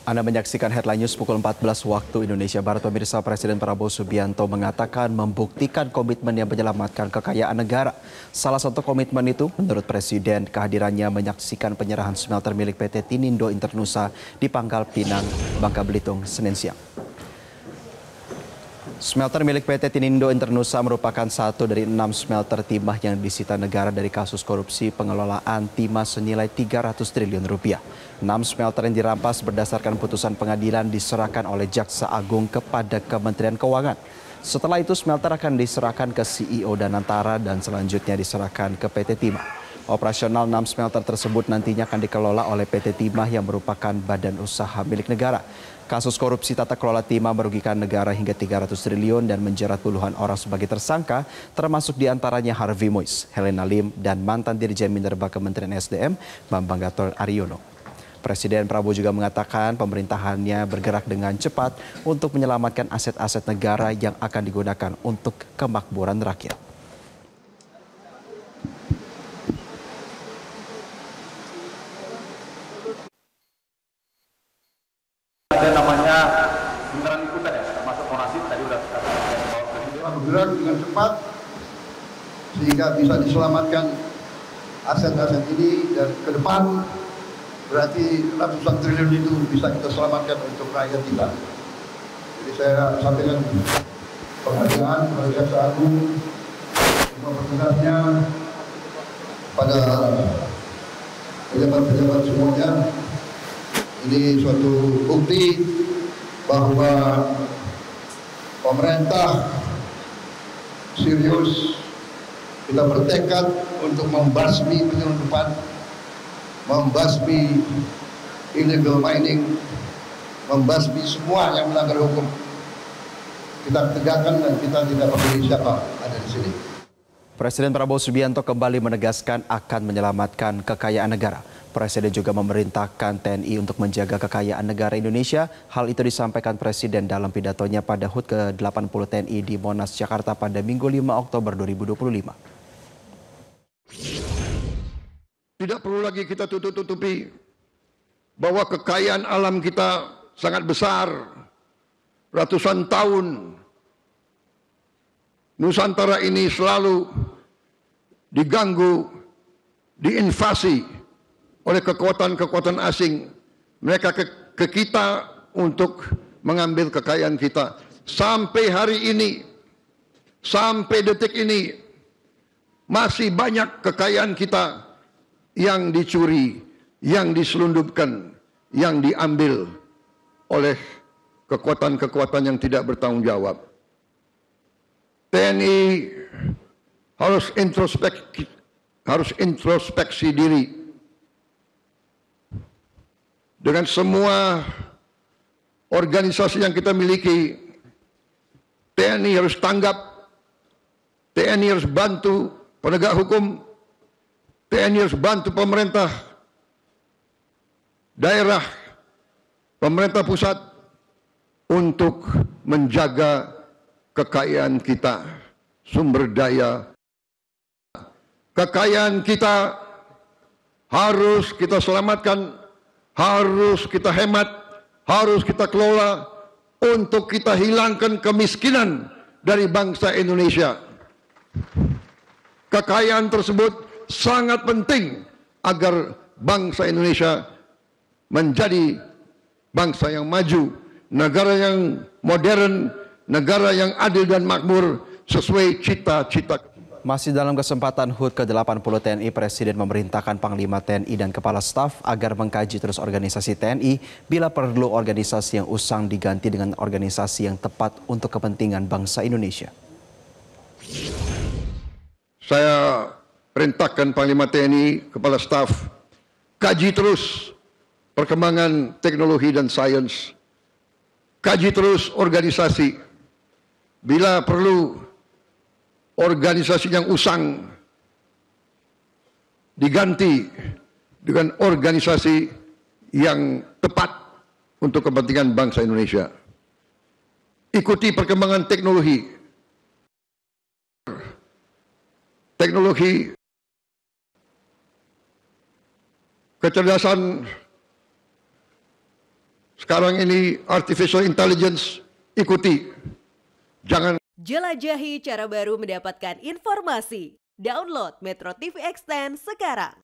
Anda menyaksikan Headline News pukul 14 waktu Indonesia Barat. Pemirsa, Presiden Prabowo Subianto mengatakan membuktikan komitmen yang menyelamatkan kekayaan negara. Salah satu komitmen itu, menurut Presiden, kehadirannya menyaksikan penyerahan smelter milik PT Tinindo Internusa di Pangkal Pinang, Bangka Belitung, Senin siang. Smelter milik PT Tinindo Internusa merupakan satu dari 6 smelter timah yang disita negara dari kasus korupsi pengelolaan timah senilai 300 triliun rupiah. 6 smelter yang dirampas berdasarkan putusan pengadilan diserahkan oleh Jaksa Agung kepada Kementerian Keuangan. Setelah itu smelter akan diserahkan ke CEO Danantara dan selanjutnya diserahkan ke PT Timah. Operasional 6 smelter tersebut nantinya akan dikelola oleh PT Timah yang merupakan badan usaha milik negara. Kasus korupsi tata kelola timah merugikan negara hingga 300 triliun dan menjerat puluhan orang sebagai tersangka, termasuk diantaranya Harvey Mois, Helena Lim, dan mantan Dirjen Minerba Kementerian SDM, Bambang Gatot Ariono. Presiden Prabowo juga mengatakan pemerintahannya bergerak dengan cepat untuk menyelamatkan aset-aset negara yang akan digunakan untuk kemakmuran rakyat. Ada namanya beneran ikutan ya, termasuk monasib tadi udah bergerak dengan cepat sehingga bisa diselamatkan aset-aset ini dan ke depan berarti ratusan triliun itu bisa kita selamatkan untuk rakyat kita. Jadi saya sampaikan penghargaan kepada Jaksa Agung, semua petugasnya, pada pejabat-pejabat semuanya. Ini suatu bukti bahwa pemerintah serius, kita bertekad untuk membasmi penyelundupan, membasmi illegal mining, membasmi semua yang melanggar hukum. Kita tegakkan dan kita tidak peduli siapa ada di sini. Presiden Prabowo Subianto kembali menegaskan akan menyelamatkan kekayaan negara. Presiden juga memerintahkan TNI untuk menjaga kekayaan negara Indonesia. Hal itu disampaikan Presiden dalam pidatonya pada HUT ke-80 TNI di Monas, Jakarta pada Minggu 5 Oktober 2025. Tidak perlu lagi kita tutup-tutupi bahwa kekayaan alam kita sangat besar. Ratusan tahun Nusantara ini selalu diganggu, diinvasi oleh kekuatan-kekuatan asing. Mereka ke kita untuk mengambil kekayaan kita. Sampai hari ini, sampai detik ini, masih banyak kekayaan kita yang dicuri, yang diselundupkan, yang diambil oleh kekuatan-kekuatan yang tidak bertanggung jawab. TNI harus introspeksi diri. Dengan semua organisasi yang kita miliki, TNI harus tanggap, TNI harus bantu penegak hukum, TNI harus bantu pemerintah daerah, pemerintah pusat untuk menjaga kekayaan kita, sumber daya. Kekayaan kita harus kita selamatkan, harus kita hemat, harus kita kelola untuk kita hilangkan kemiskinan dari bangsa Indonesia. Kekayaan tersebut sangat penting agar bangsa Indonesia menjadi bangsa yang maju, negara yang modern, negara yang adil dan makmur sesuai cita-cita. Masih dalam kesempatan HUT ke-80 TNI, Presiden memerintahkan Panglima TNI dan Kepala Staf agar mengkaji terus organisasi TNI bila perlu organisasi yang usang diganti dengan organisasi yang tepat untuk kepentingan bangsa Indonesia. Saya perintahkan Panglima TNI, Kepala Staf, kaji terus perkembangan teknologi dan sains. Kaji terus organisasi. Bila perlu organisasi yang usang diganti dengan organisasi yang tepat untuk kepentingan bangsa Indonesia. Ikuti perkembangan teknologi. Teknologi kecerdasan Sekarang ini artificial intelligence, ikuti. Jangan Jelajahi cara baru mendapatkan informasi. Download Metro TV Extend sekarang.